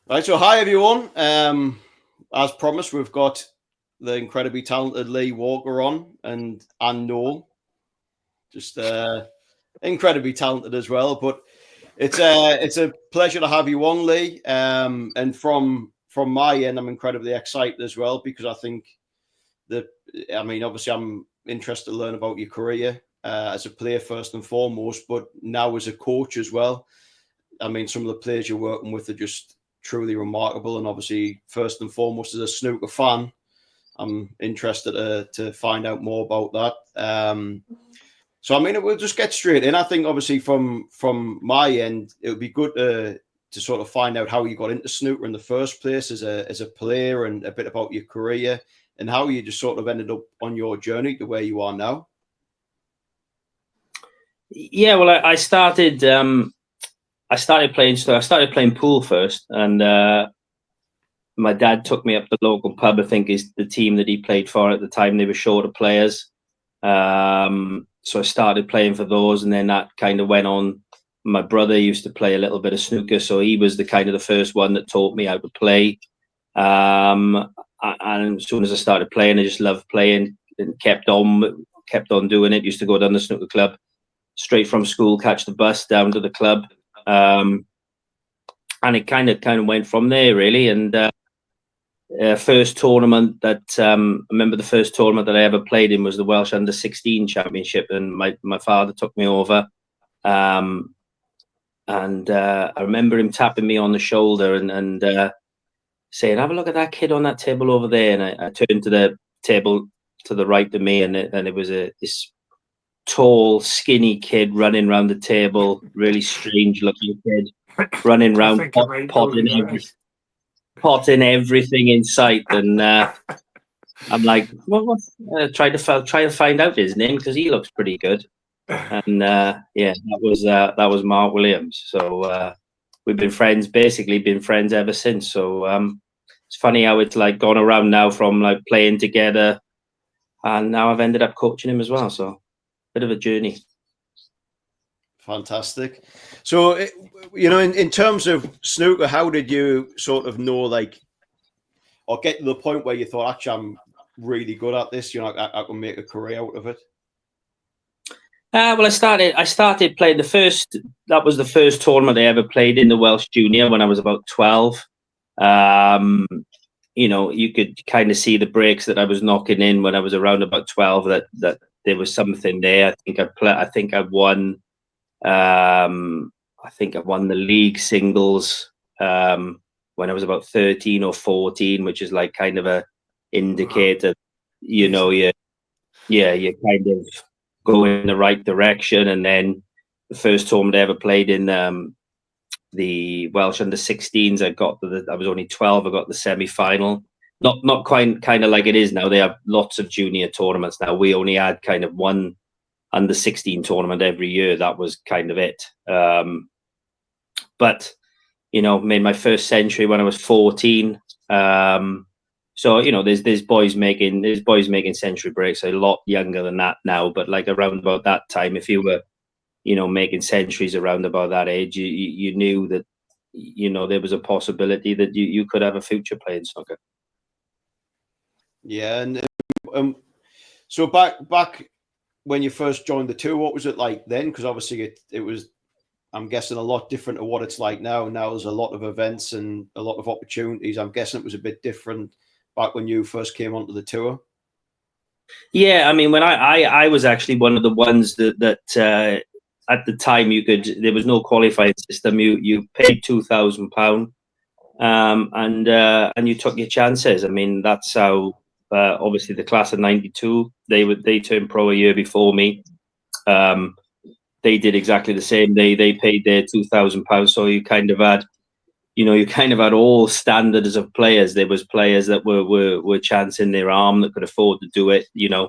Right, so hi everyone. As promised, we've got the incredibly talented Lee Walker on and Noel, just incredibly talented as well. But it's a pleasure to have you on, Lee. And from my end, I'm incredibly excited as well because I think that obviously, I'm interested to learn about your career as a player first and foremost, but now as a coach as well. I mean, some of the players you're working with are just truly remarkable. And obviously, first and foremost, as a snooker fan, I'm interested to find out more about that. So, I mean, we'll just get straight in. I think, obviously, from my end, it would be good to sort of find out how you got into snooker in the first place as a player, and a bit about your career and how you just sort of ended up on your journey to where you are now. Yeah, well, I started playing. So I started playing pool first, and my dad took me up to the local pub. I think is the team that he played for at the time. They were short of players, so I started playing for those, and then that kind of went on. My brother used to play a little bit of snooker, so he was the first one that taught me how to play. And as soon as I started playing, I just loved playing and kept on doing it. Used to go down the snooker club straight from school, catch the bus down to the club, and it kind of went from there really. And first tournament that I remember, the first tournament that I ever played in was the Welsh Under-16 Championship, and my father took me over. And I remember him tapping me on the shoulder and saying, "Have a look at that kid on that table over there." And I turned to the table to the right of me, and it was this tall, skinny kid running around the table, really strange-looking kid, running around potting everything in sight. And I'm like, "What?" Try to find out his name because he looks pretty good. And yeah, that was Mark Williams. So we've been friends ever since. So it's funny how it's like gone around now from like playing together, and now I've ended up coaching him as well. So bit of a journey. Fantastic. So, in terms of snooker, how did you sort of know, like, or get to the point where you thought, actually, I'm really good at this, I can make a career out of it? Well, I started playing that was the first tournament I ever played in, the Welsh Junior, when I was about 12. You could kind of see the breaks that I was knocking in when I was around about 12, that there was something there. I think I won the league singles when I was about 13 or 14, which is like kind of a indicator, you kind of go in the right direction. And then the first tournament I ever played in, the Welsh Under-16s, I was only 12. I got the semi-final. Not quite kind of like it is now. They have lots of junior tournaments now. We only had kind of one Under-16 tournament every year. That was kind of it. But made my first century when I was 14. So there's boys making century breaks a lot younger than that now. But like around about that time, if you were making centuries around about that age, you knew that there was a possibility that you could have a future playing snooker. Yeah, and so back when you first joined the tour, what was it like then? Because obviously it was, I'm guessing, a lot different to what it's like now. Now there's a lot of events and a lot of opportunities. I'm guessing it was a bit different back when you first came onto the tour. Yeah, I mean, when I was actually one of the ones that at the time there was no qualifying system. You paid £2,000, and you took your chances. I mean, that's how obviously the class of '92, they turned pro a year before me. They did exactly the same. They paid their £2,000, so you kind of had all standards of players. There was players that were chancing their arm that could afford to do it. I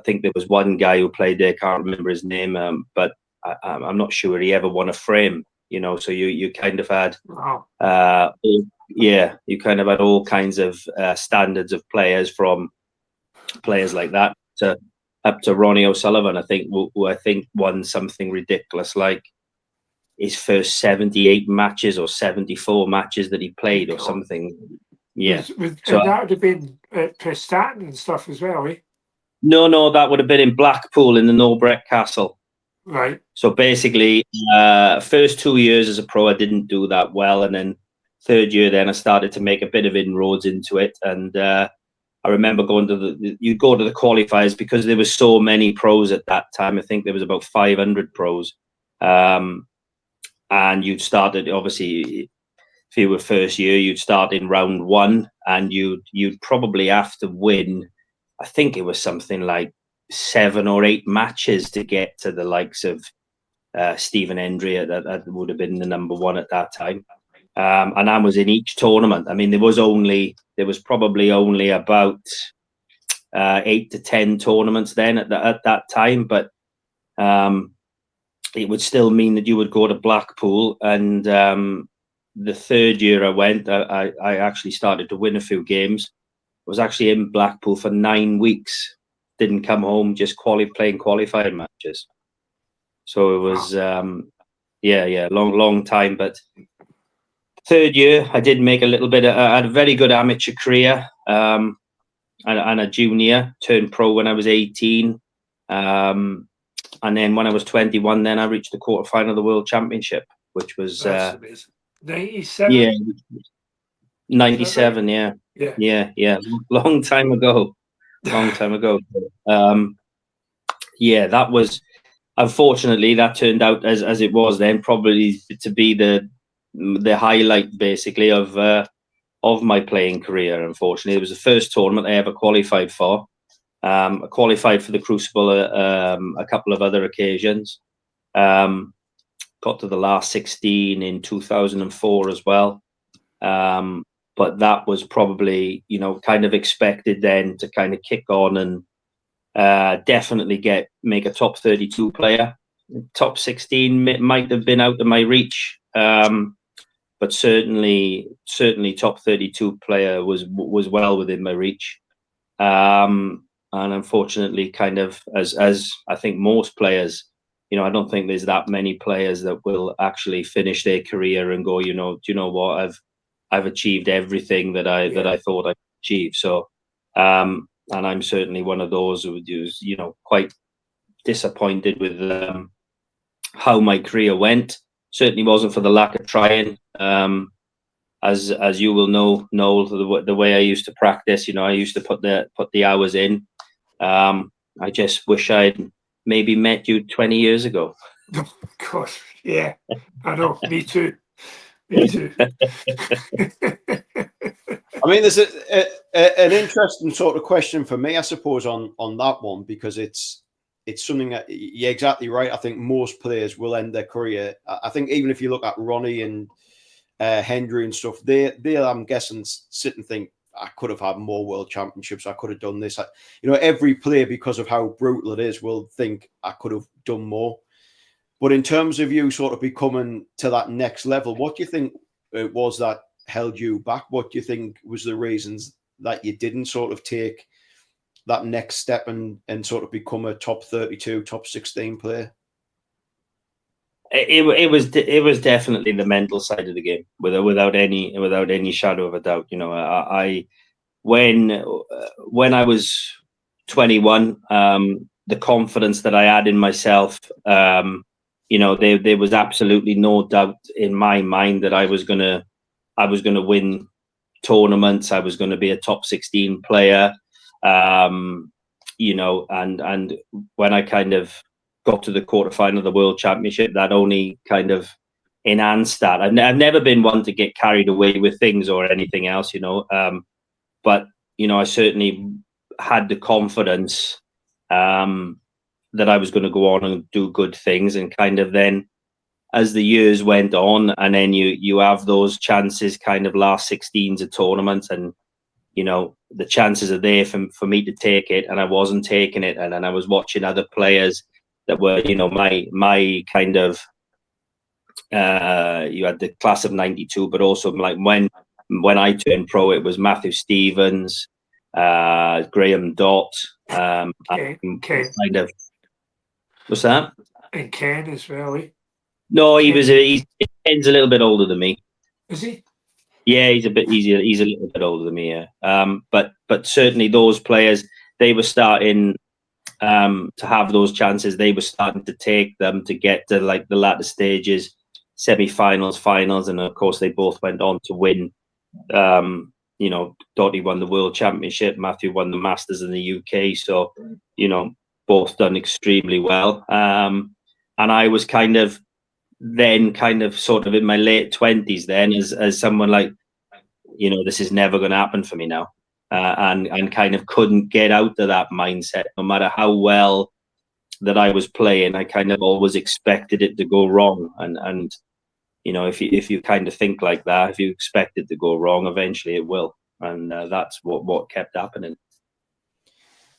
think there was one guy who played there, can't remember his name, but I'm not sure he ever won a frame. So you kind of had, you kind of had all kinds of standards of players, from players like that to up to Ronnie O'Sullivan, I think, who I think won something ridiculous like his first 78 matches or 74 matches that he played or something. Yeah. And that would have been at Prestatyn and stuff as well, eh? No, that would have been in Blackpool in the Norbreck Castle. Right. So basically, first 2 years as a pro, I didn't do that well. And then third year, then I started to make a bit of inroads into it. And I remember going to you'd go to the qualifiers because there were so many pros at that time. I think there was about 500 pros. And you'd started, obviously, if you were first year, you'd start in round 1 and you'd probably have to win. I think it was something like 7 or 8 matches to get to the likes of Stephen Hendry. That would have been the number 1 at that time. And I was in each tournament. I mean, there was probably only about 8 to 10 tournaments then at that time, but it would still mean that you would go to Blackpool. And the third year I went, I actually started to win a few games. I was actually in Blackpool for 9 weeks. Didn't come home, just playing qualifying matches. So it was, long time. But third year, I did make a little bit. I had a very good amateur career, and a junior. Turned pro when I was 18, and then when I was 21, then I reached the quarterfinal of the World Championship, which was 97. Yeah, 97. Yeah. Long time ago. That was, unfortunately, that turned out as it was then, probably to be the highlight basically of my playing career. Unfortunately, it was the first tournament I ever qualified for. I qualified for the Crucible a couple of other occasions. Got to the last 16 in 2004 as well. But that was probably, kind of expected then to kind of kick on and definitely make a top 32 player. Top 16 might have been out of my reach, but certainly top 32 player was well within my reach. And unfortunately, kind of as I think most players, I don't think there's that many players that will actually finish their career and go, do you know what, I've achieved everything that I thought I could achieve. So, and I'm certainly one of those who was, quite disappointed with how my career went. Certainly wasn't for the lack of trying. As you will know, Noel, the way I used to practice, I used to put the hours in. I just wish I'd maybe met you 20 years ago. Oh, gosh, yeah, I know. Me too. I mean, there's an interesting sort of question for me, I suppose, on that one, because it's something that you're exactly right. I think most players will end their career. I think even if you look at Ronnie and Hendry and stuff, they I'm guessing sit and think, I could have had more world championships. I could have done this. Every player, because of how brutal it is, will think I could have done more. But in terms of you sort of becoming to that next level, what do you think it was that held you back? What do you think was the reasons that you didn't sort of take that next step and sort of become a top 32, top 16 player? It was definitely the mental side of the game, without any shadow of a doubt. When I was 21, the confidence that I had in myself, there was absolutely no doubt in my mind that I was gonna win tournaments. I was going to be a top 16 player, and when I kind of got to the quarterfinal of the World Championship, that only kind of enhanced that. I've never been one to get carried away with things or anything else, but I certainly had the confidence that I was going to go on and do good things. And kind of then, as the years went on, and then you have those chances, kind of last 16s of tournaments, and the chances are there for me to take it, and I wasn't taking it, and then I was watching other players that were, my kind of, you had the class of 92, but also like when I turned pro, it was Matthew Stevens, Graham Dott, Ken. kind of, what's that? And Ken as well, eh? No, he's a little bit older than me. Is he? Yeah, he's a little bit older than me. Yeah. But certainly those players, they were starting to have those chances. They were starting to take them to get to like the latter stages, semi-finals, finals, and of course they both went on to win. Dottie won the World Championship, Matthew won the Masters in the UK. So, both done extremely well. And I was kind of sort of in my late 20s then as someone like, this is never going to happen for me now. And kind of couldn't get out of that mindset, no matter how well that I was playing. I kind of always expected it to go wrong. And if you kind of think like that, if you expect it to go wrong, eventually it will. And that's what kept happening.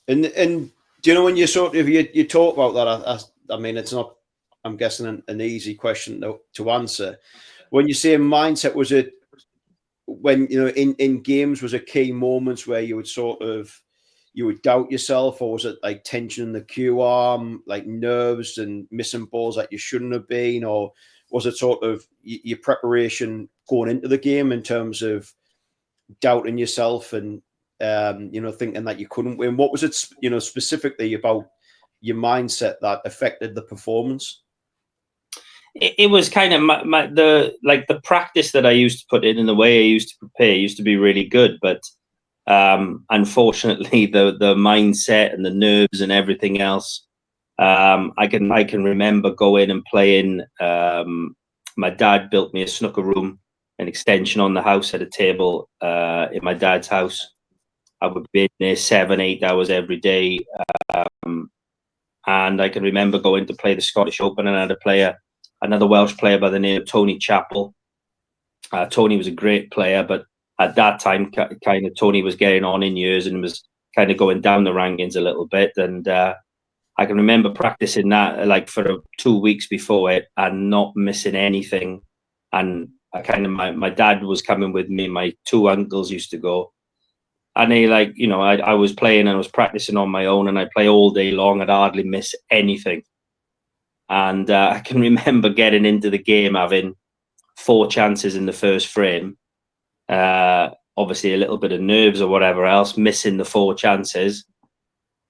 And do you know when you sort of you talk about that? I mean, it's not, I'm guessing, an easy question to answer. When you say mindset, was it when in games, was it key moments where you would doubt yourself, or was it like tension in the cue arm, like nerves and missing balls that you shouldn't have been, or was it sort of your preparation going into the game in terms of doubting yourself and thinking that you couldn't win? What was it specifically about your mindset that affected the performance? It was kind of the practice that I used to put in and the way I used to prepare used to be really good, but unfortunately the mindset and the nerves and everything else, I can remember going and playing. My dad built me a snooker room, an extension on the house, at a table in my dad's house. I would be in there 7-8 hours every day, and I can remember going to play the Scottish Open, and I had another Welsh player by the name of Tony Chappell. Tony was a great player, but at that time, kind of Tony was getting on in years and was kind of going down the rankings a little bit. And I can remember practicing that like for 2 weeks before it and not missing anything. And my dad was coming with me. My two uncles used to go. And they I was playing and I was practicing on my own, and I play all day long. I'd hardly miss anything. And I can remember getting into the game, having 4 chances in the first frame. Obviously a little bit of nerves or whatever else, missing the 4 chances.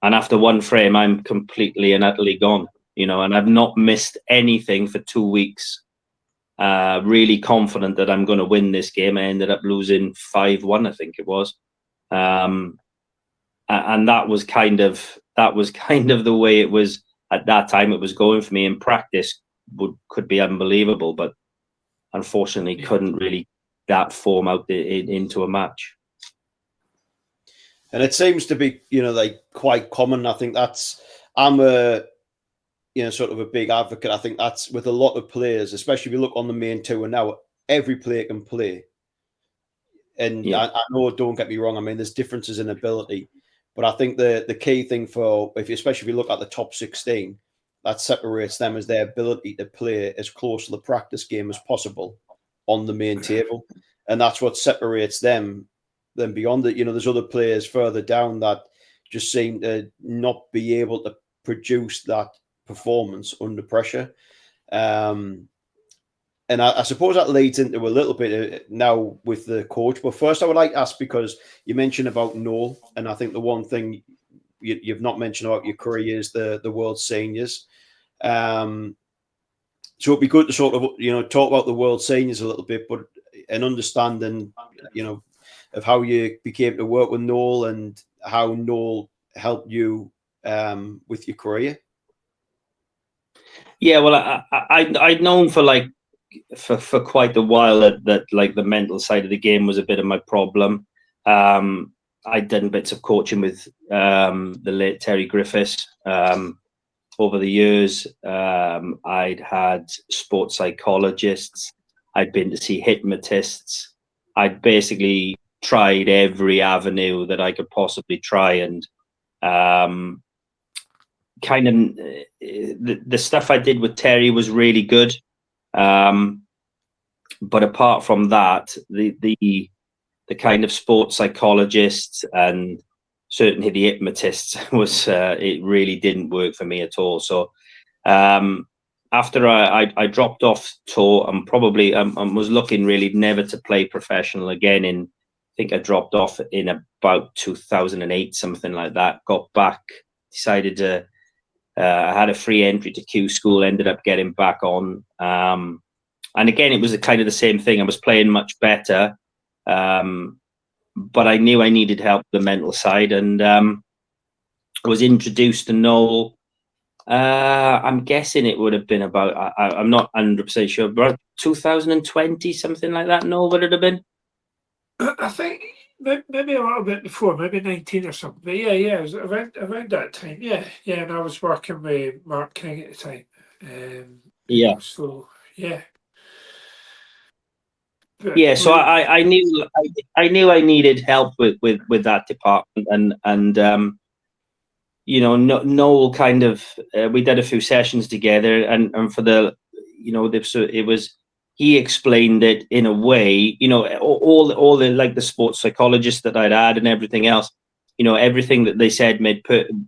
And after 1 frame, I'm completely and utterly gone, and I've not missed anything for 2 weeks. Really confident that I'm going to win this game. I ended up losing 5-1, I think it was. And that was kind of the way it was at that time. It was going for me. In practice could be unbelievable, but unfortunately couldn't really that form out into a match. And it seems to be, like quite common. I think I'm a, sort of a big advocate. I think that's with a lot of players, especially if you look on the main tour now, every player can play. And yeah. I know, don't get me wrong, I mean, there's differences in ability, but I think the key thing especially if you look at the top 16, that separates them as their ability to play as close to the practice game as possible on the main table. And that's what separates them. Then beyond it, there's other players further down that just seem to not be able to produce that performance under pressure. And I suppose that leads into a little bit now with the coach. But first, I would like to ask, because you mentioned about Noel, and I think the one thing you've not mentioned about your career is the World Seniors. So it'd be good to sort of talk about the World Seniors a little bit, but an understanding of how you became to work with Noel and how Noel helped you with your career. Yeah, well, I'd known for quite a while that like the mental side of the game was a bit of my problem. I'd done bits of coaching with the late Terry Griffiths over the years. I'd had sports psychologists. I'd been to see hypnotists. I'd basically tried every avenue that I could possibly try, and kind of the stuff I did with Terry was really good. But apart from that, the kind of sports psychologists and certainly the hypnotists was it really didn't work for me at all. So after I dropped off tour and probably was looking really never to play professional again. I think I dropped off in about 2008, something like that. Got back, decided to. I had a free entry to Q School. Ended up getting back on, and again it was kind of the same thing. I was playing much better, but I knew I needed help with the mental side, and I was introduced to Noel. I'm guessing it would have been about, I'm not 100% sure, but 2020, something like that. No, would it have been? I think maybe a little bit before, maybe 19 or something. But yeah, it was around that time. Yeah, and I was working with Mark King at the time. Yeah. So yeah. Yeah, so I knew I needed help with that department, and Noel kind of we did a few sessions together, and for the it was, he explained it in a way, all the like the sports psychologist that I'd had and everything else, everything that they said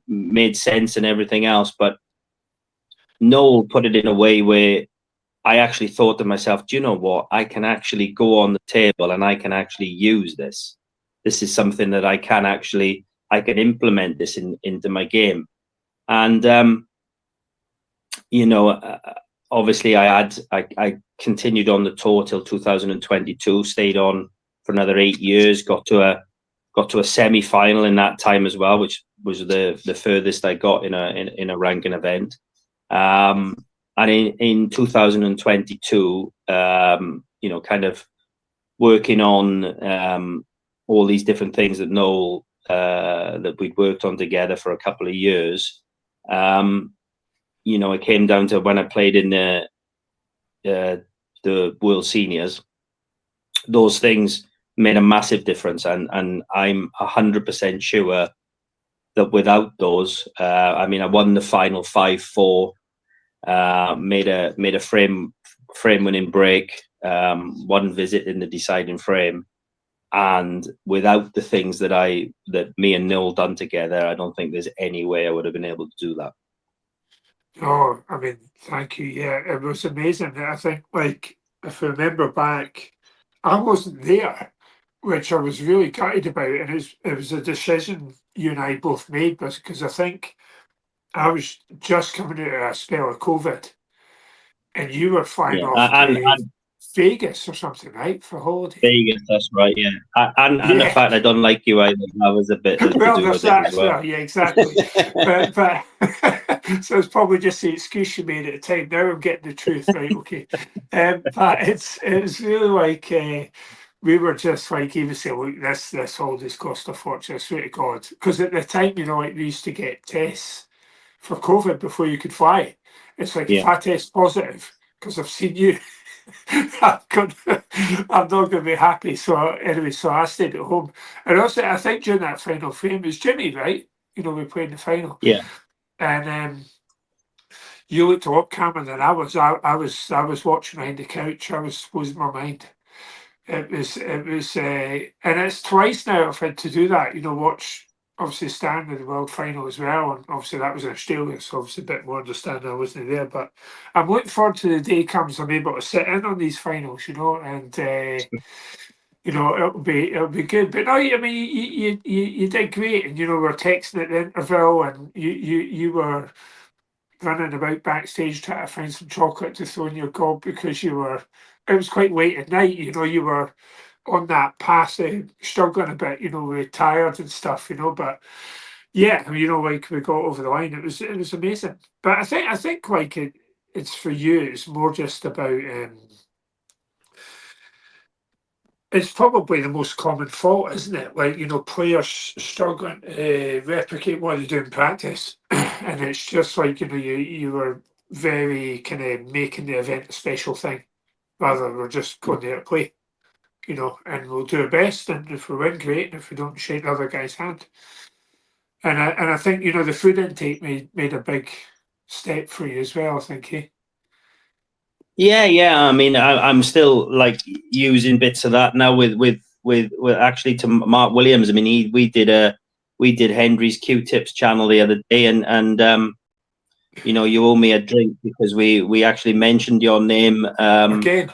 made sense and everything else, but Noel put it in a way where I actually thought to myself, do you know what? I can actually go on the table and I can actually use this. This is something that I can implement this into my game. And, obviously I continued on the tour till 2022, stayed on for another 8 years, got to a semi-final in that time as well, which was the furthest I got in a ranking event. And in 2022, kind of working on all these different things that Noel, that we'd worked on together for a couple of years. It came down to when I played in the World Seniors. Those things made a massive difference, and I'm 100% sure that without those, I won the final 5-4. Made a frame winning break, one visit in the deciding frame, and without the things that me and Noel done together, I don't think there's any way I would have been able to do that. Oh, thank you. Yeah, it was amazing. I think, like, if I remember back, I wasn't there, which I was really gutted about, and it was a decision you and I both made, because I think I was just coming out of a spell of COVID, and you were flying off to Vegas or something, right, for holiday. Vegas, that's right, yeah. And the fact I don't like you either, that was a bit well, there's that as well. Yeah, exactly. but so it's probably just the excuse you made at the time. Now I'm getting the truth, right? Okay. But it's really like we were just like, even saying, look, this holiday's cost a fortune, I swear to God. Because at the time, like, we used to get tests for COVID before you could fly. It's like, if I test positive, because I've seen you, I'm not going to be happy. So anyway, so I stayed at home. And also, I think during that final frame, it was Jimmy, right? We played in the final. Yeah. And you looked a lot calmer than I was. I was watching behind the couch. I was losing my mind. It was, and it's twice now I've had to do that. Watch, obviously, stand in the world final as well, and obviously that was in Australia, so obviously a bit more understanding. I wasn't there, but I'm looking forward to the day comes I'm able to sit in on these finals, and it'll be good. But no, you did great, and we're texting at the interval, and you were running about backstage trying to find some chocolate to throw in your gob because it was quite late at night, you were on that path, struggling a bit, with tired and stuff, but yeah, like, we got over the line. It was amazing. But I think like it's for you, it's more just about it's probably the most common fault, isn't it? Like, players struggling to replicate what they do in practice. And it's just like, you were very kind of making the event a special thing, rather than we're just going there to play, and we'll do our best. And if we win, great. And if we don't, shake the other guy's hand. And I think, the food intake made a big step for you as well, I think, eh? Yeah. I'm still like using bits of that now with actually to Mark Williams. We did Henry's Q-Tips channel the other day, and you owe me a drink because we actually mentioned your name. Again.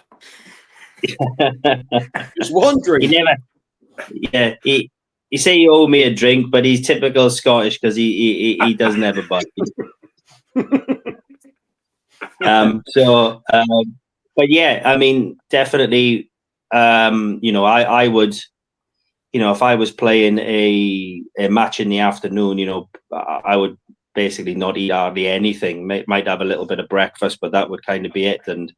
Just wondering. He never. Yeah, he say you owe me a drink, but he's typical Scottish because he doesn't have a budget. But yeah, I mean, definitely, I would, if I was playing a match in the afternoon, I would basically not eat hardly anything. Might have a little bit of breakfast, but that would kind of be it. And,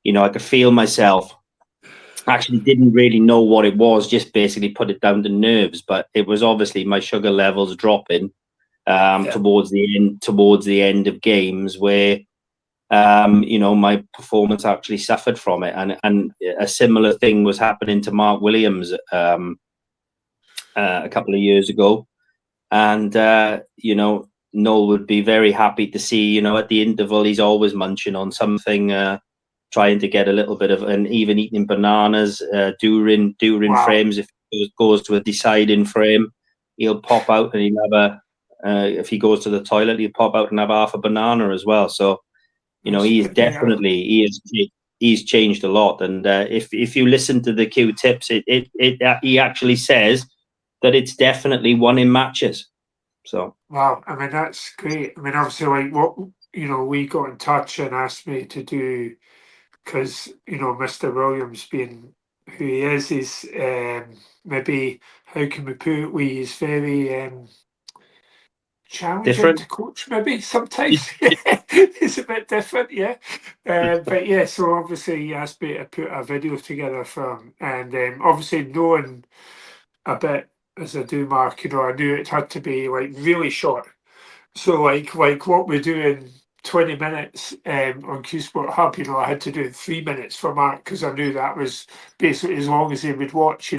I could feel myself. Actually didn't really know what it was, just basically put it down to nerves, but it was obviously my sugar levels dropping towards the end of games where my performance actually suffered from it. And a similar thing was happening to Mark Williams a couple of years ago. And Noel would be very happy to see, at the interval he's always munching on something, trying to get a little bit of, and even eating bananas during frames. If it goes to a deciding frame, he'll pop out and he'll have if he goes to the toilet, he'll pop out and have half a banana as well. So, he's definitely, he's changed a lot. And if you listen to the Q tips, he actually says that it's definitely won in matches. So. Wow, I mean, that's great. I mean, obviously, like what, we got in touch and asked me to do, because Mr. Williams being who he is maybe, how can we put it, he's very challenging different to coach, maybe sometimes. It's a bit different, yeah. But yeah, so obviously he asked me to put a video together for him, and obviously knowing a bit as I do, Mark, I knew it had to be like really short. So like what we do in 20 minutes on Q Sport Hub, I had to do 3 minutes for Mark because I knew that was basically as long as he would watch,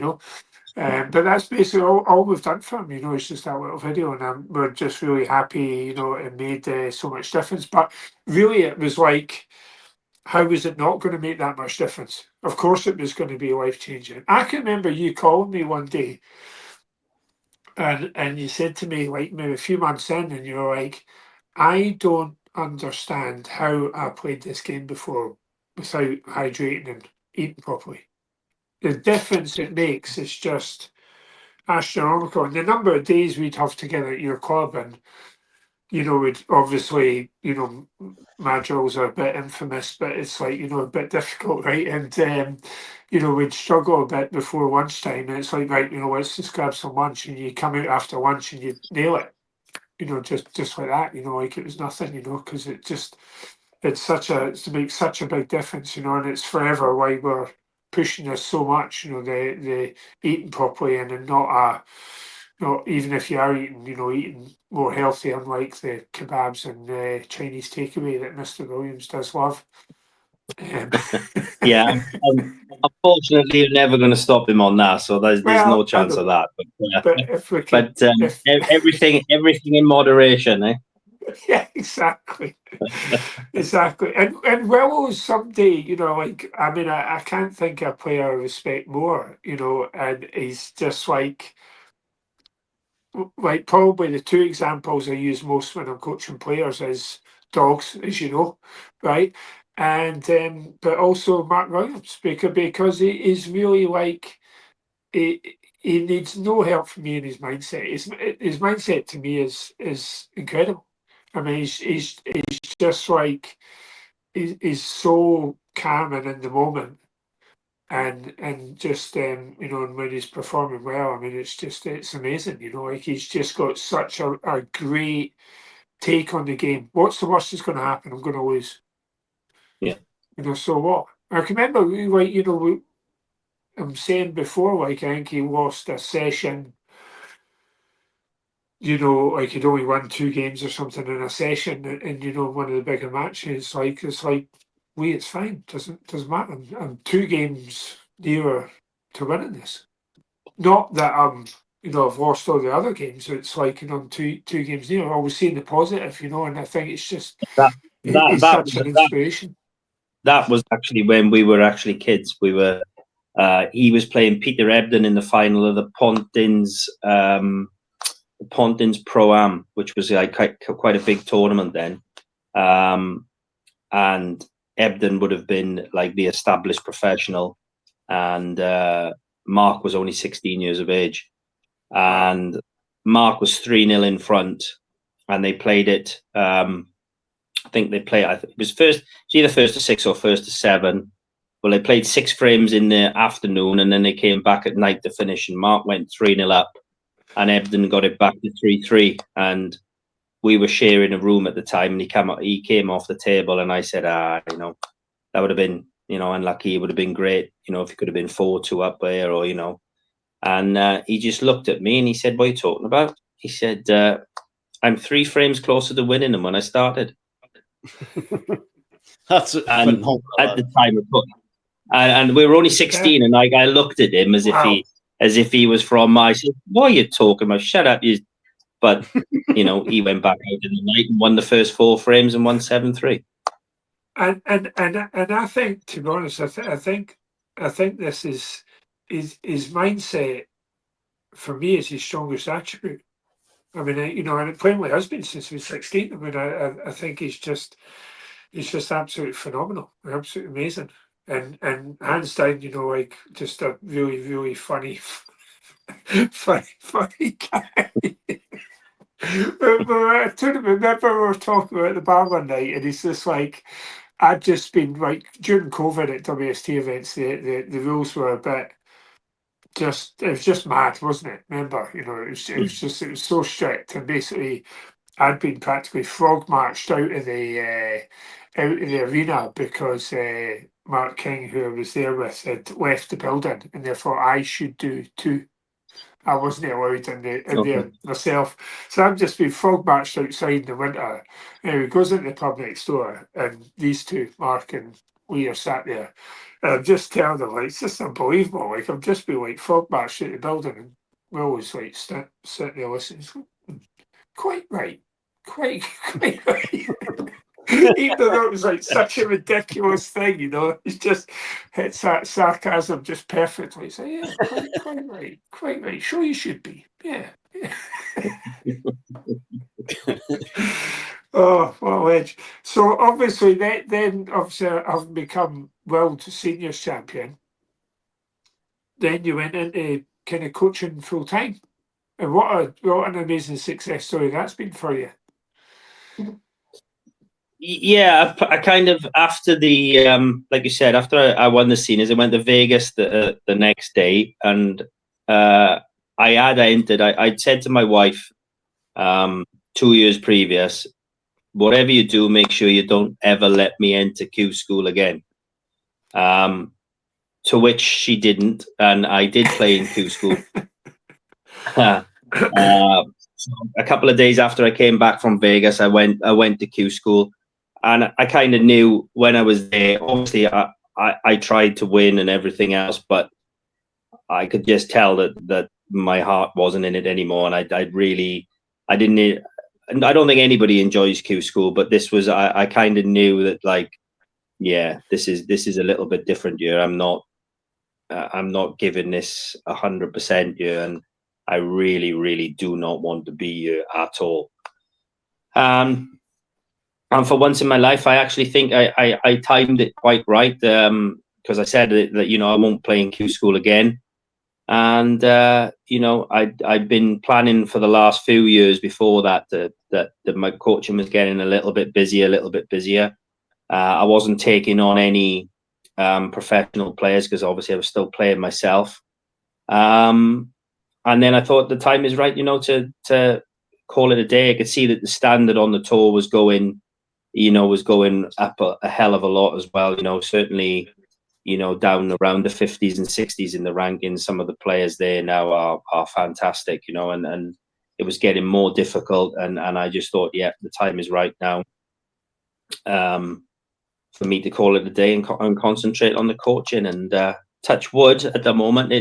but that's basically all we've done for him, it's just that little video, and we're just really happy, it made so much difference. But really it was like, how was it not going to make that much difference? Of course it was going to be life-changing. I can remember you calling me one day and you said to me, like maybe a few months in, and you're like, I don't understand how I played this game before without hydrating and eating properly. The difference it makes is just astronomical. And the number of days we'd have together at your club, and we'd obviously, my drills are a bit infamous, but it's like, a bit difficult, right? And we'd struggle a bit before lunchtime, and it's like, right, let's just grab some lunch, and you come out after lunch and you nail it, just like that, like it was nothing, because it makes such a big difference, and it's forever why we're pushing this so much, the eating properly, and then not even if you are eating more healthy, unlike the kebabs and the Chinese takeaway that Mr. Williams does love. Yeah, unfortunately, you're never going to stop him on that, so there's no chance of that. But if we can, everything in moderation, eh? Yeah, exactly. Exactly. And Willow someday, I can't think of a player I respect more, and he's just like probably the two examples I use most when I'm coaching players is dogs, as you know, right? And but also Mark Williams, because he is really like he needs no help from me in his mindset. His mindset to me is incredible. I mean, he's just like he's so calm and in the moment, and just and when he's performing well, I mean, it's amazing. Like he's just got such a great take on the game. What's the worst that's going to happen? I'm going to lose. Yeah. So what? I can remember, I'm saying before, like I think he lost a session. Like he'd only won 2 games or something in a session, and one of the bigger matches. It's like, it's fine. Doesn't matter. I'm 2 games nearer to winning this. Not that I've lost all the other games. It's like I'm two games nearer. Always seeing the positive, and I think it's just it's such an inspiration. That was actually when we were actually kids. We were. He was playing Peter Ebden in the final of the Pontins Pro-Am, which was like quite a big tournament then. and Ebden would have been like the established professional, and Mark was only 16 years of age, and Mark was 3-0 in front, and they played it. I think they played. It was either first to 6 or first to 7. Well, they played 6 frames in the afternoon, and then they came back at night to finish. And Mark went 3-0 up, and Ebden got it back to 3-3. And we were sharing a room at the time, and he came off the table, and I said, that would have been, unlucky. It would have been great, if it could have been 4-2 up there, or And he just looked at me and he said, "What are you talking about?" He said, "I'm 3 frames closer to winning them when I started." That's phenomenal. At the time, and we were only 16, and I looked at him as if he was from my. I said, "What are you talking about? Shut up!" But he went back out in the night and won the first 4 frames and won 7-3. And I think, to be honest, I think this is his mindset. For me, is his strongest attribute. I mean, and playing with husband since he was 16. I mean, I think he's just absolutely phenomenal, absolutely amazing, and hands down, like just a really, really funny guy. But I remember we were talking about the bar one night, and he's just like, I'd just been like during COVID at WST events, the rules were a bit. It was just mad, wasn't it? Remember, it was so strict, and basically, I'd been practically frog marched out of the arena because Mark King, who I was there with, had left the building, and therefore I should do too. I wasn't allowed in there myself, so I've just been frog marched outside in the winter. Anyway, he goes into the pub next door, and these two, Mark and Lee, are sat there. And I'm just telling them, like, it's just unbelievable. Like, I've just been like frog marched out the building, and we're always like sitting there listening. Quite right. Quite right. Even though it was like such a ridiculous thing, it's just hits that sarcasm just perfectly. So yeah, quite right. Sure, you should be. Yeah. Oh, well, Edge. So obviously, then obviously, I've become world seniors champion. Then you went into kind of coaching full time, and what an amazing success story that's been for you. Yeah, I kind of, after the like you said, after I won the seniors, I went to Vegas the next day, and I'd said to my wife 2 years previous, whatever you do, make sure you don't ever let me enter Q school again. To which she didn't, and I did play in Q school. So a couple of days after I came back from Vegas, I went to Q school. And I kind of knew when I was there, obviously I tried to win and everything else, but I could just tell that my heart wasn't in it anymore. And I didn't, and I don't think anybody enjoys Q school, but this was, I kind of knew that, like, yeah, this is a little bit different here. I'm not giving this 100% here. And I really, really do not want to be here at all. And for once in my life, I actually think I timed it quite right, because I said that I won't play in Q school again, and I'd been planning for the last few years before that my coaching was getting a little bit busier. I wasn't taking on any professional players because obviously I was still playing myself, and then I thought the time is right, to call it a day. I could see that the standard on the tour was going up a hell of a lot as well. Certainly, down around the 50s and 60s in the rankings. Some of the players there now are fantastic, and it was getting more difficult. And I just thought, yeah, the time is right now for me to call it a day and concentrate on the coaching. And touch wood, at the moment,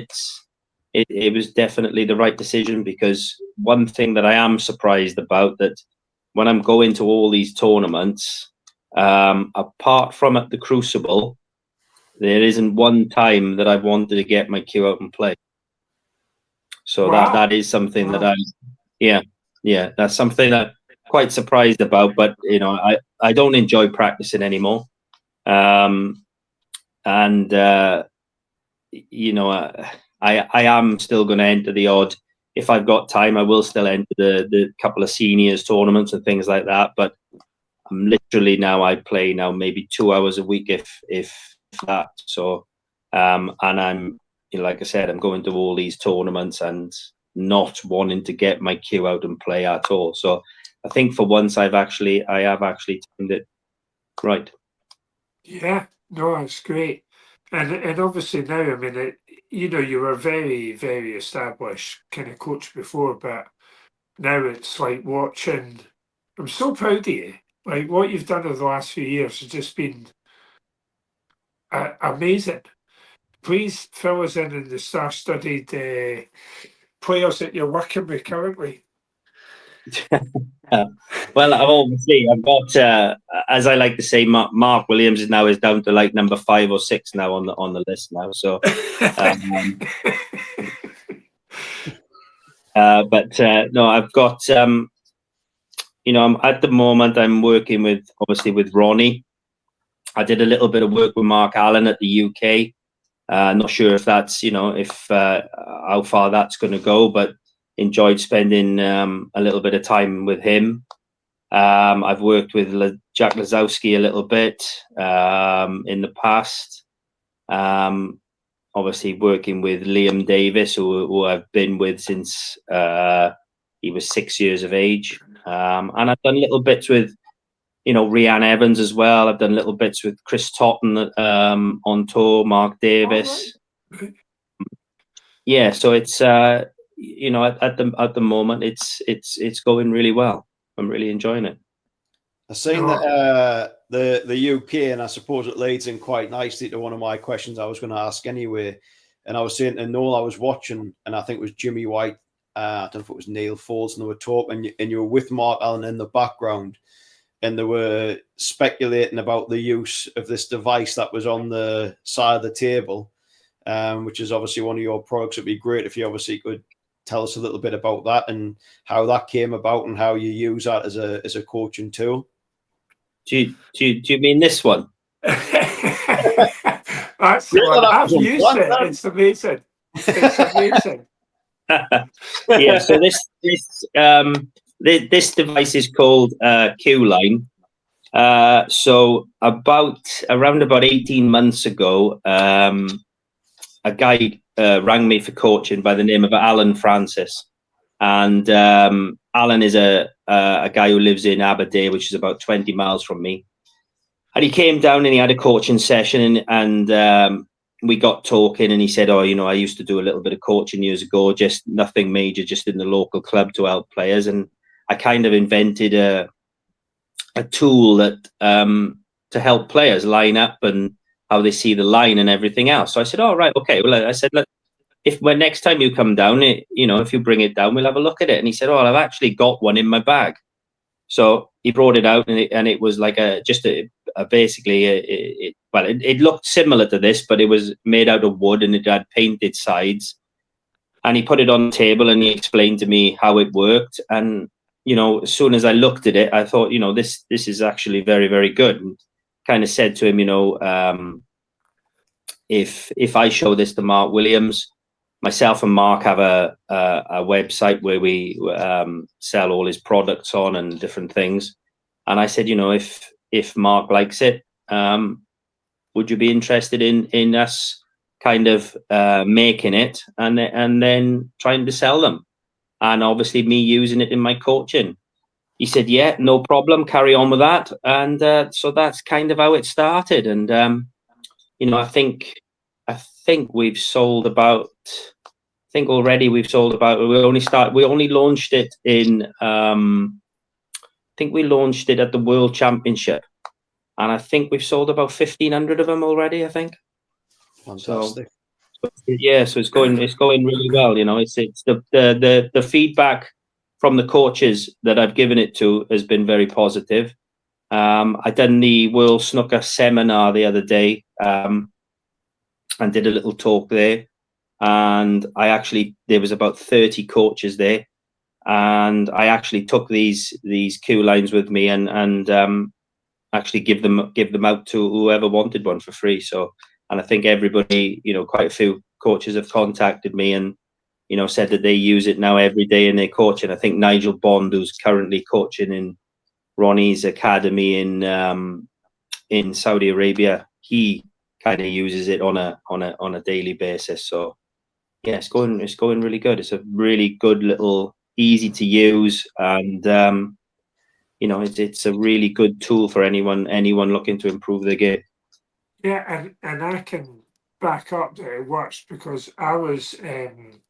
it was definitely the right decision, because one thing that I am surprised about, that when I'm going to all these tournaments, apart from at the Crucible, there isn't one time that I've wanted to get my cue out and play. So wow. that is something that that's something that quite surprised about. But you know, I don't enjoy practicing anymore, and you know, I am still going to enter the odd. If I've got time, I will still enter the couple of seniors tournaments and things like that. But I'm literally now, I play now maybe 2 hours a week, if that. So, and I'm, you know, like I said, I'm going to all these tournaments and not wanting to get my cue out and play at all. So I think for once I have actually timed it right. Yeah, no, it's great. And obviously now, I mean, you know, you were very, very established kind of coach before, but now it's like watching. I'm so proud of you. Like what you've done over the last few years has just been amazing. Please fill us in the star-studded players that you're working with currently. Well, I've got, as I like to say, Mark Williams is down to like number 5 or 6 now on the list now. So, but no, I've got, you know, at the moment I'm working with Ronnie. I did a little bit of work with Mark Allen at the UK. Not sure if that's, you know, how far that's going to go, but enjoyed spending a little bit of time with him. I've worked with Jack Lisowski a little bit in the past. Obviously working with Liam Davies, who I've been with since he was 6 years of age. And I've done little bits with, you know, Reanne Evans as well. I've done little bits with Chris Totten on tour, Mark Davis. Right. Yeah, so it's you know, at the moment it's going really well. I'm really enjoying it. I've seen that the UK, and I suppose it leads in quite nicely to one of my questions I was going to ask anyway. And I was saying to Noel, I was watching, and I think it was Jimmy White, I don't know if it was Neil Forbes, and they were talking, and you were with Mark Allen in the background, and they were speculating about the use of this device that was on the side of the table, which is obviously one of your products. It'd be great if you obviously could tell us a little bit about that and how that came about and how you use that as a coaching tool. Do you mean this one? That's the one. I've used it. It's amazing. It's amazing. Yeah. So this device is called Q-Line. So around about 18 months ago, a guy rang me for coaching by the name of Alan Francis, and Alan is a guy who lives in Aberdeen, which is about 20 miles from me. And he came down and he had a coaching session, and we got talking, and he said, "Oh, you know, I used to do a little bit of coaching years ago, just nothing major, just in the local club to help players." And I kind of invented a tool that to help players line up and how they see the line and everything else. So I said, "Oh, right, okay." Well, I said, "Look, when next time you come down, you know, if you bring it down, we'll have a look at it." And he said, "Oh, I've actually got one in my bag." So he brought it out, and it was like it looked similar to this, but it was made out of wood and it had painted sides. And he put it on the table and he explained to me how it worked. And, you know, as soon as I looked at it, I thought, you know, this is actually very, very good. And kind of said to him, you know, if I show this to Mark Williams, myself and Mark have a website where we sell all his products on and different things. And I said, you know, if Mark likes it, would you be interested in us kind of making it and then trying to sell them? And obviously me using it in my coaching. He said, yeah, no problem, carry on with that. And so that's kind of how it started. And, you know, I think we've sold about, we only launched it in, I think we launched it at the World Championship. And I think we've sold about 1,500 of them already, I think. Fantastic. So it's going really well. You know, it's the feedback from the coaches that I've given it to has been very positive. I done the World Snooker seminar the other day and did a little talk there. And there was about 30 coaches there. and I actually took these cue lines with me and actually give them out to whoever wanted one for free. So, and I think everybody, quite a few coaches have contacted me and said that they use it now every day in their coaching. I think Nigel Bond, who's currently coaching in Ronnie's academy in Saudi Arabia, he kind of uses it on a daily basis. So yeah, it's going really good. It's a really good little, easy to use, and it's a really good tool for anyone looking to improve their game. Yeah, and I can back up that it works because I was using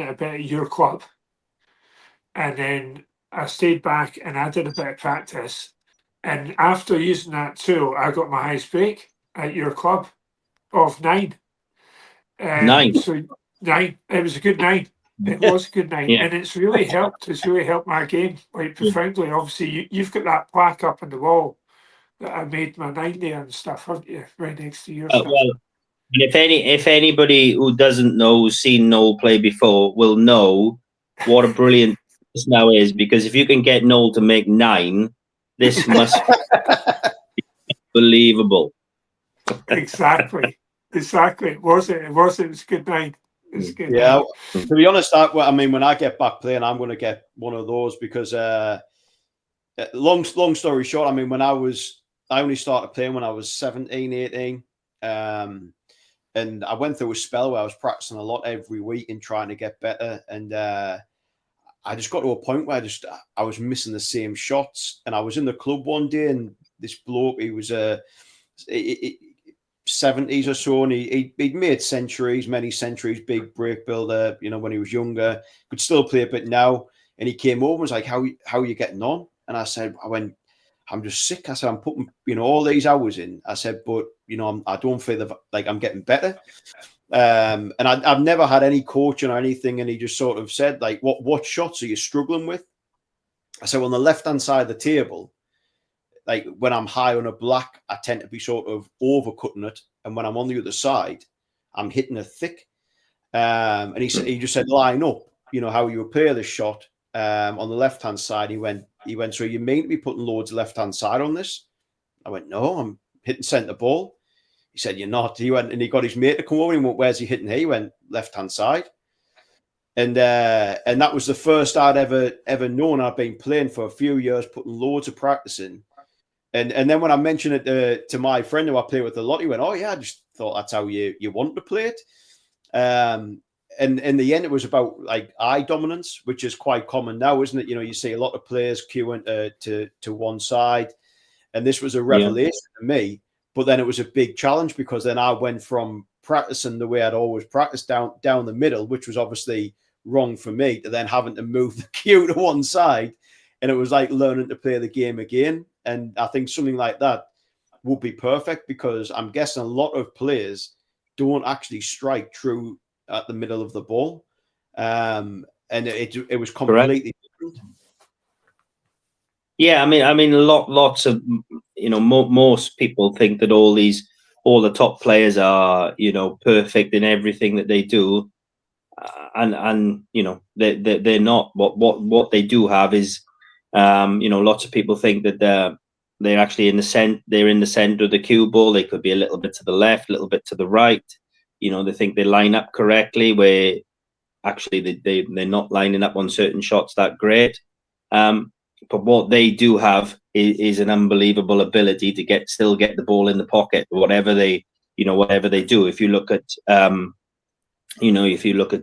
it a bit at your club, and then I stayed back and I did a bit of practice, and after using that tool, I got my highest break at your club of 9. 9. So 9. It was a good 9. It was a good 9, Yeah. and it's really helped. It's really helped my game like profoundly. Obviously, you've got that plaque up on the wall that I made my 9 there and stuff, haven't you? Right next to your stuff. Well, if anybody who doesn't know, who's seen Noel play before, will know what a brilliant this now is, because if you can get Noel to make 9, this must be unbelievable. Exactly. It was a good 9. It's good. Yeah, to be honest, I mean, when I get back playing, I'm going to get one of those because, long story short, I mean, I only started playing when I was 17, 18. And I went through a spell where I was practicing a lot every week and trying to get better. And I just got to a point where I was missing the same shots. And I was in the club one day, and this bloke, he was 70s or so, and he'd made many centuries, big break builder, when he was younger, could still play a bit now. And he came over and was like, how are you getting on? And I went, I'm just sick. I said, I'm putting, all these hours in. I said, but, I don't feel like I'm getting better. And I've never had any coaching or anything. And he just sort of said, like, what shots are you struggling with? I said, well, on the left-hand side of the table, like when I'm high on a black, I tend to be sort of overcutting it. And when I'm on the other side, I'm hitting it thick. And he just said, line up, how you appear the shot. On the left-hand side, he went, so you mean to be putting loads of left-hand side on this? I went, no, I'm hitting centre ball. He said, you're not. He went and he got his mate to come over and he went, where's he hitting here? He went, left-hand side. And that was the first I'd ever known. I'd been playing for a few years, putting loads of practice in. And then when I mentioned it to my friend who I play with a lot, he went, oh, yeah, I just thought that's how you want to play it. And in the end, it was about like eye dominance, which is quite common now, isn't it? You see a lot of players queuing to one side. And this was a revelation to me. But then it was a big challenge because then I went from practicing the way I'd always practiced down the middle, which was obviously wrong for me, to then having to move the cue to one side. And it was like learning to play the game again. And I think something like that would be perfect because I'm guessing a lot of players don't actually strike true at the middle of the ball. And it was completely different. Yeah, I mean, lots of, most people think that all the top players are, perfect in everything that they do. And they're not. What they do have is, lots of people think that they're actually in the center of the cue ball. They could be a little bit to the left, a little bit to the right. They think they line up correctly, where actually they're not lining up on certain shots that great. But what they do have is an unbelievable ability to still get the ball in the pocket, whatever they do. If you look at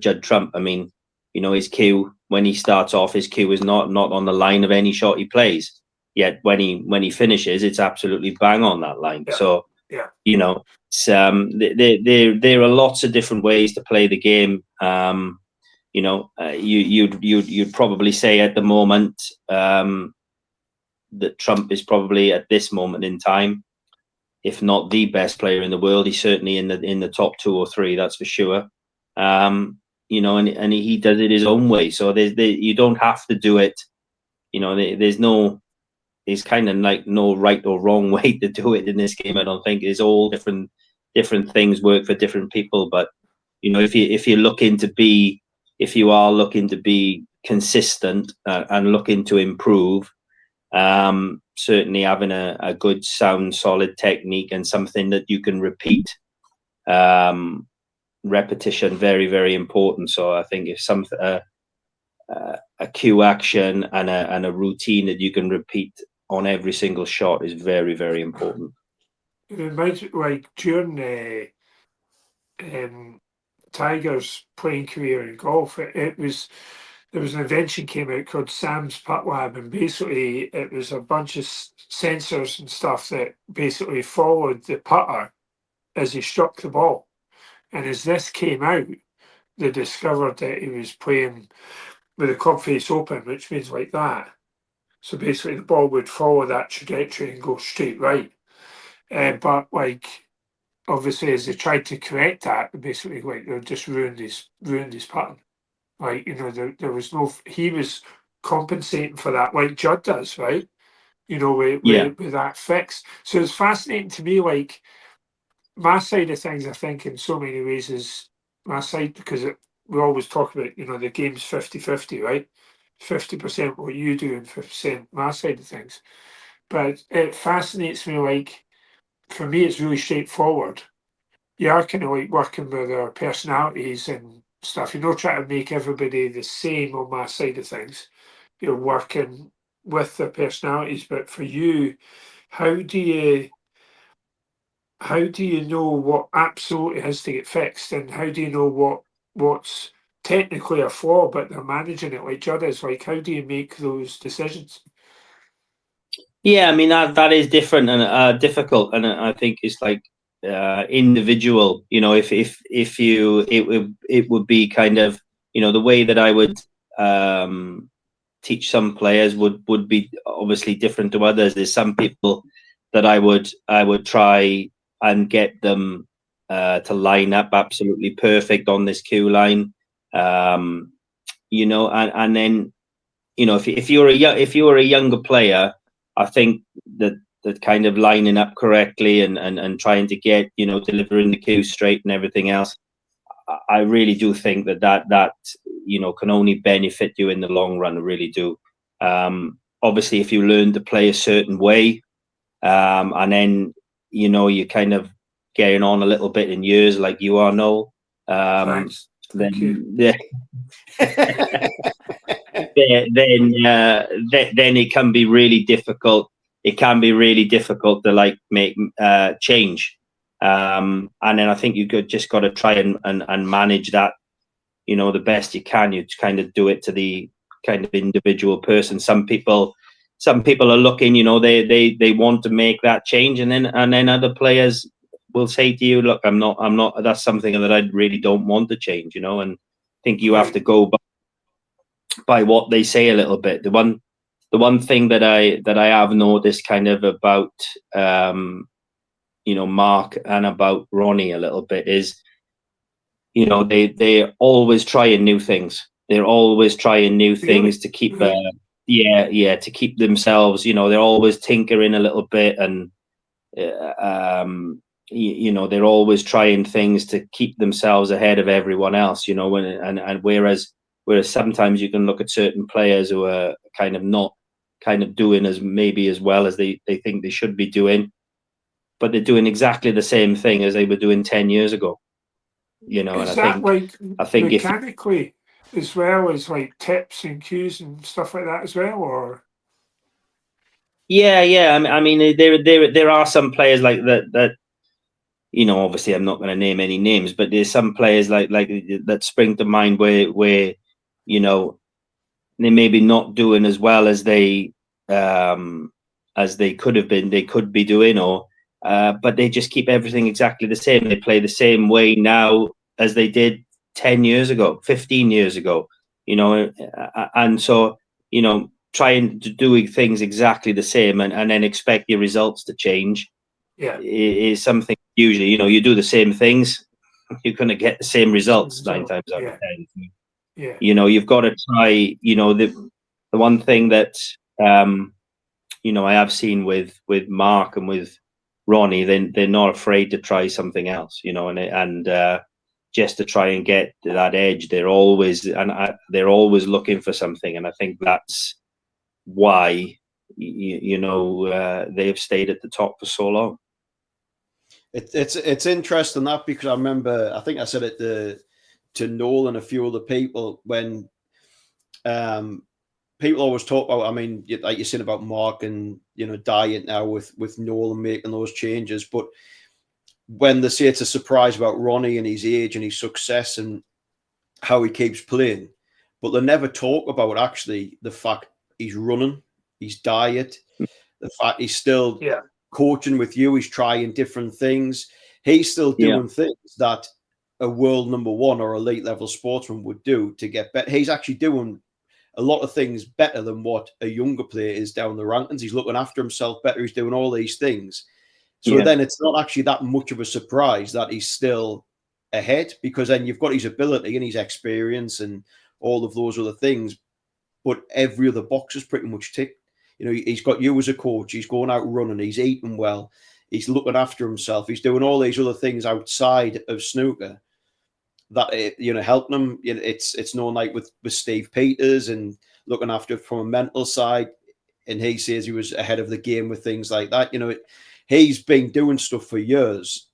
Judd Trump, I mean, his cue, when he starts off, his cue is not on the line of any shot he plays. Yet when he finishes, it's absolutely bang on that line. Yeah. So yeah, it's, there are lots of different ways to play the game. You'd probably say at the moment that Trump is probably at this moment in time, if not the best player in the world, he's certainly in the top 2 or 3. That's for sure. And he does it his own way. So you don't have to do it. There's kind of like no right or wrong way to do it in this game. I don't think. It's all different things work for different people. But if you are looking to be consistent and looking to improve. Certainly having a good, sound, solid technique and something that you can repeat. Repetition, very, very important. So I think if a cue action and a routine that you can repeat on every single shot is very, very important. It reminds me, like during Tiger's playing career in golf, there was an invention came out called Sam's Putt Lab, and basically it was a bunch of sensors and stuff that basically followed the putter as he struck the ball. And as this came out, they discovered that he was playing with the club face open, which means like that. So basically the ball would follow that trajectory and go straight right. But like, obviously, as they tried to correct that, basically, like, they just ruined his pattern. Like, you know, there was no. He was compensating for that, like Judd does, right? You know, with that fix. So it's fascinating to me. Like, my side of things, I think, in so many ways, is my side because we always talk about, you know, the game's 50-50, right? 50% what you do and 50% my side of things. But it fascinates me. Like, for me, it's really straightforward. You are kind of like working with our personalities and stuff. You're not trying to make everybody the same on my side of things. You're working with their personalities. But for you, how do you know what absolutely has to get fixed, and how do you know what's technically a flaw, but they're managing it like Judd is? Like, how do you make those decisions? Yeah, I mean that is different and difficult, and I think it's like individual. You know, if you it would be kind of, you know, the way that I would teach some players would be obviously different to others. There's some people that I would try and get them to line up absolutely perfect on this cue line. You know, and then, you know, if you were a younger player, I think that kind of lining up correctly and trying to get, you know, delivering the cue straight and everything else, I really do think that you know, can only benefit you in the long run. I really do. Obviously, if you learn to play a certain way, and then, you know, you kind of getting on a little bit in years like you are, Noel. Thanks. Thank you. Then it can be really difficult. It can be really difficult to like make change. And then I think you just got to try and manage that, you know, the best you can. You kind of do it to the kind of individual person. Some people are looking, you know, they want to make that change, and then other players will say to you, look, I'm not, that's something that I really don't want to change, you know. And I think you have to go by what they say a little bit. The one thing that I have noticed kind of about you know, Mark and about Ronnie a little bit is, you know, they're always trying new things. They're always trying new things to keep to keep themselves, you know, they're always tinkering a little bit, and you know, they're always trying things to keep themselves ahead of everyone else, you know. And whereas sometimes you can look at certain players who are kind of not kind of doing as well as they think they should be doing, but they're doing exactly the same thing as they were doing 10 years ago, you know. Is and I think mechanically as well as like tips and cues and stuff like that as well, or? Yeah. I mean, there are some players like that, you know, obviously I'm not going to name any names, but there's some players like that spring to mind where, you know, they maybe not doing as well as they could have been, they could be doing, or but they just keep everything exactly the same. They play the same way now as they did 10 years ago, 15 years ago, you know. And so, you know, trying to do things exactly the same and then expect your results to change is something, usually, you know, you do the same things, you're going to get the same results 9 times out of 10. You know, you've got to try, you know, the one thing that you know, I have seen with Mark and with Ronnie, they're not afraid to try something else, you know. And just to try and get that edge. They're always looking for something, and I think that's why they've stayed at the top for so long. It's interesting that, because I remember, I think I said it to Noel and a few other people, when people always talk about, I mean, like you're saying about Mark and diet now with Noel and making those changes, but when they say it's a surprise about Ronnie and his age and his success and how he keeps playing, but they never talk about actually the fact he's running, his diet, the fact he's still coaching with you, he's trying different things, he's still doing things that a world number one or elite level sportsman would do to get better. He's actually doing a lot of things better than what a younger player is down the rankings. He's looking after himself better. He's doing all these things. So then it's not actually that much of a surprise that he's still ahead, because then you've got his ability and his experience and all of those other things. But every other box is pretty much ticked. He's got you as a coach. He's going out running. He's eating well. He's looking after himself. He's doing all these other things outside of snooker that helping him. It's no like with Steve Peters and looking after from a mental side, and he says he was ahead of the game with things like that. He's been doing stuff for years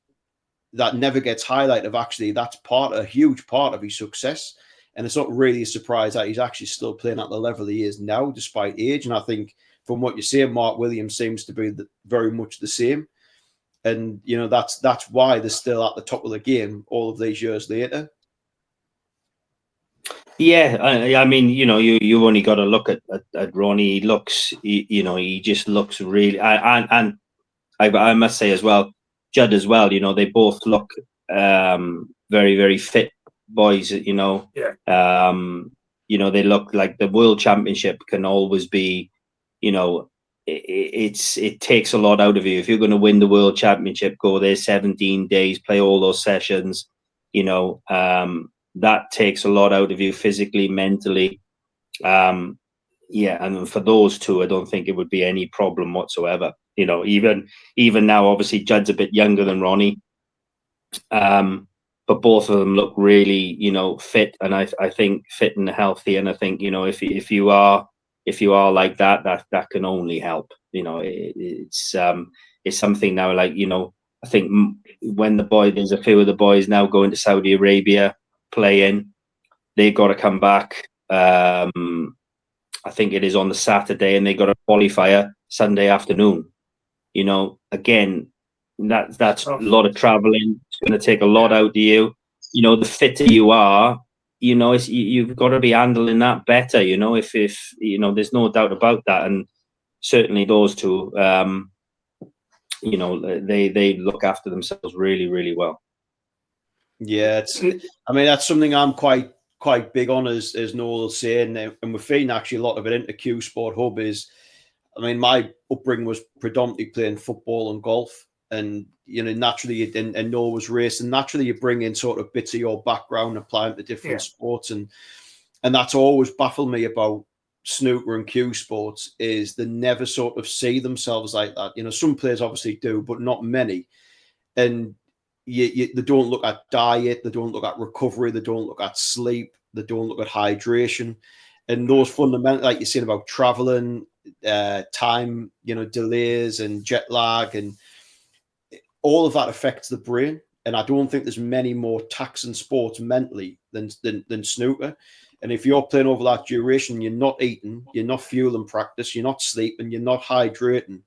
that never gets highlighted. Of actually, that's a huge part of his success, and it's not really a surprise that he's actually still playing at the level he is now, despite age. And I think from what you're saying, Mark Williams seems to be very much the same. And that's why they're still at the top of the game all of these years later. Yeah, I mean, you only got to look at Ronnie. He looks, he just looks really, and I must say as well, Judd as well. They both look very, very fit boys. They look like the World Championship can always be, it takes a lot out of you. If you're going to win the World Championship, go there 17 days, play all those sessions, that takes a lot out of you physically, mentally. And for those two, I don't think it would be any problem whatsoever. Even now, obviously, Judd's a bit younger than Ronnie, but both of them look really, fit, and I think fit and healthy. And I think if you are like that can only help. It's something now. Like I think when there's a few of the boys now going to Saudi Arabia playing, they got to come back. I think it is on the Saturday, and they got a qualifier Sunday afternoon. Again, that's a lot of traveling. It's going to take a lot out of you. The fitter you are, you've got to be handling that better. If there's no doubt about that. And certainly those two, they look after themselves really, really well. Yeah, that's something I'm quite big on, as Noel was saying, and we're feeding actually a lot of it into Q Sport Hub. My upbringing was predominantly playing football and golf, and naturally, and Noel was racing. Naturally, you bring in sort of bits of your background, applying to different sports, and that's always baffled me about snooker and Q Sports, is they never sort of see themselves like that. Some players obviously do, but not many, and they don't look at diet, they don't look at recovery, they don't look at sleep, they don't look at hydration, and those fundamental, like you're saying about traveling, time, delays and jet lag, and all of that affects the brain. And I don't think there's many more taxing sports mentally than snooker. And if you're playing over that duration, you're not eating, you're not fueling practice, you're not sleeping, you're not hydrating,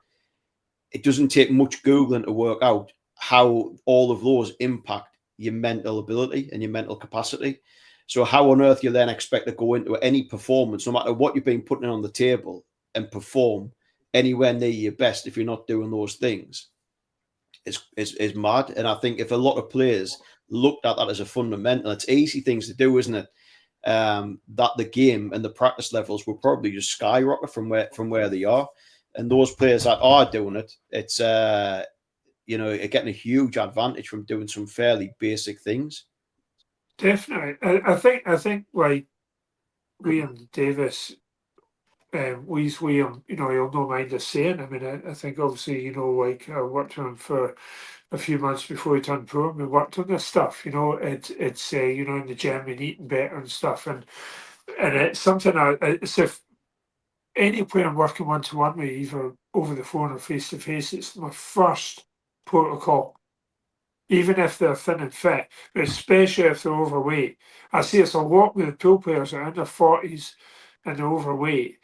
it doesn't take much Googling to work out how all of those impact your mental ability and your mental capacity. So how on earth you then expect to go into any performance, no matter what you've been putting on the table, and perform anywhere near your best if you're not doing those things? Is mad. And I think if a lot of players looked at that as a fundamental, it's easy things to do, isn't it? That the game and the practice levels will probably just skyrocket from where they are. And those players that are doing it, it's getting a huge advantage from doing some fairly basic things. Definitely. I think like Reanne Davies, you'll no mind us saying. I mean, I think obviously, like I worked with him for a few months before he turned pro, and we worked on this stuff. You know, it's you know, in the gym and eating better and stuff, and it's something it's if any player I'm working one-to-one with, either over the phone or face-to-face, it's my first protocol. Even if they're thin and fit, but especially if they're overweight. I see it's a lot with the pool players that are in their 40s and they're overweight.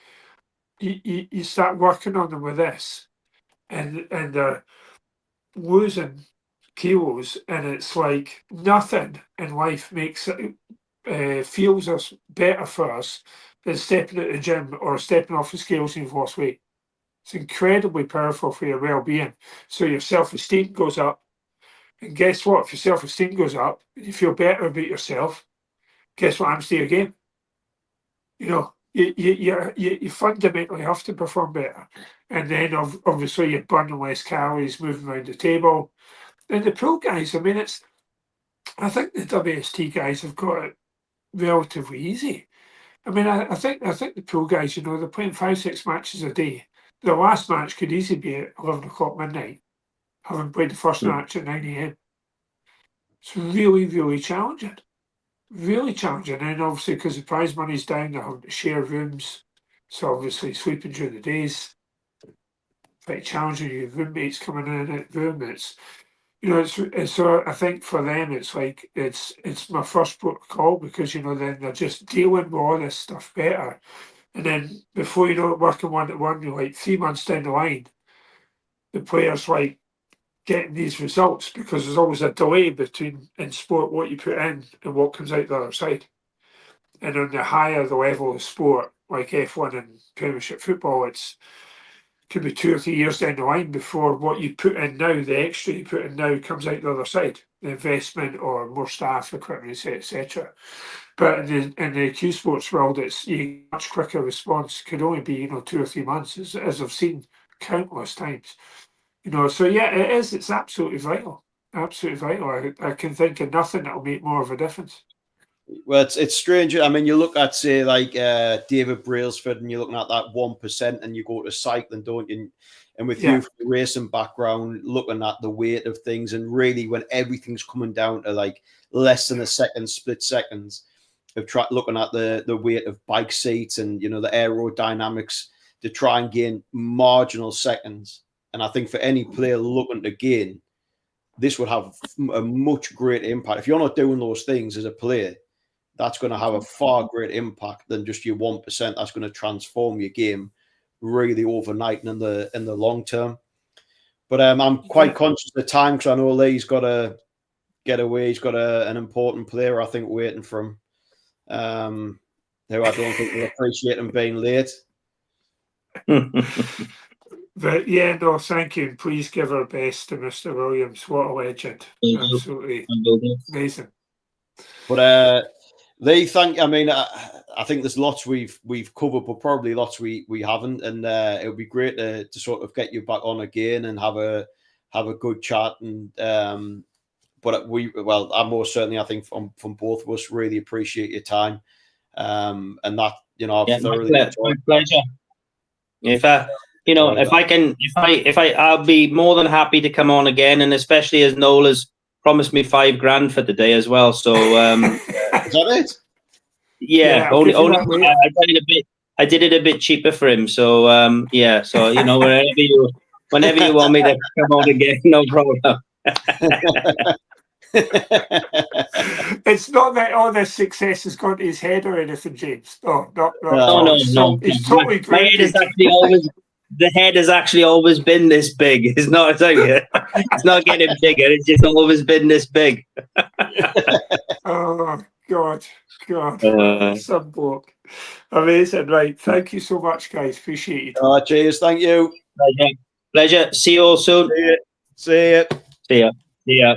You start working on them with this, and they're losing kilos, and it's like nothing in life makes it feels us better for us than stepping at the gym or stepping off the scales and you've lost weight. It's incredibly powerful for your well-being. So your self-esteem goes up. And guess what? If your self-esteem goes up and you feel better about yourself, guess what happens to your game? You know, you fundamentally have to perform better. And then obviously you're burning less calories, moving around the table. And the pro guys, I mean, I think the WST guys have got it relatively easy. I mean, I think the pro guys, you know, they're playing 5-6 matches a day. The last match could easily be at 11 o'clock midnight, having played the first match at 9 a.m. It's really, really challenging. Really challenging. And obviously, because the prize money's down, they're having to share rooms. So obviously, sleeping during the days, very challenging. You have roommates coming in and out of the room. It's, you know, it's so I think for them, it's like, it's my first protocol, because, you know, then they're just dealing with all this stuff better. And then before you know it, working one-to-one, you're like 3 months down the line, the player's like getting these results, because there's always a delay between, in sport, what you put in and what comes out the other side. And on the higher the level of sport, like F1 and Premiership football, it's could be 2 or 3 years down the line before what you put in now, the extra you put in now, comes out the other side. The investment or more staff, equipment, etc. But in the Q Sports world, it's a much quicker response. Could only be, you know, 2 or 3 months, as I've seen countless times. You know, so yeah, it is. It's absolutely vital. Absolutely vital. I can think of nothing that will make more of a difference. Well, it's strange. I mean, you look at, say, like David Brailsford, and you're looking at that 1%, and you go to cycling, don't you? And with you, from the racing background, looking at the weight of things, and really when everything's coming down to like less than a second, split seconds, of looking at the weight of bike seats and, you know, the aerodynamics to try and gain marginal seconds. And I think for any player looking to gain, this would have a much greater impact. If you're not doing those things as a player, that's going to have a far greater impact than just your 1%. That's going to transform your game really overnight and in the long term. But I'm quite conscious of the time, because I know Lee's got to get away. He's got an important player, I think, waiting for him, who I don't think will appreciate him being late. But yeah, no, thank you. Please give our best to Mr. Williams. What a legend. Absolutely amazing. But Lee, I mean, I think there's lots we've covered, but probably lots we haven't, and it would be great to sort of get you back on again and have a good chat. And but I most certainly, I think from both of us, really appreciate your time, and that, you know, I've thoroughly enjoyed. My pleasure. I'll be more than happy to come on again, and especially as Noel has promised me $5,000 for today as well. So is that it? Yeah, only I did it a bit cheaper for him. So yeah, so you know, whenever you want me to come on again, no problem. It's not that all this success has gone to his head or anything, James. No. No. He's totally grounded. The head has actually always been this big. It's not getting bigger. It's just always been this big. Oh God. Some bloke. Amazing, right? Thank you so much, guys. Appreciate it. Cheers. Thank you. Pleasure. See you all soon. See ya. See ya.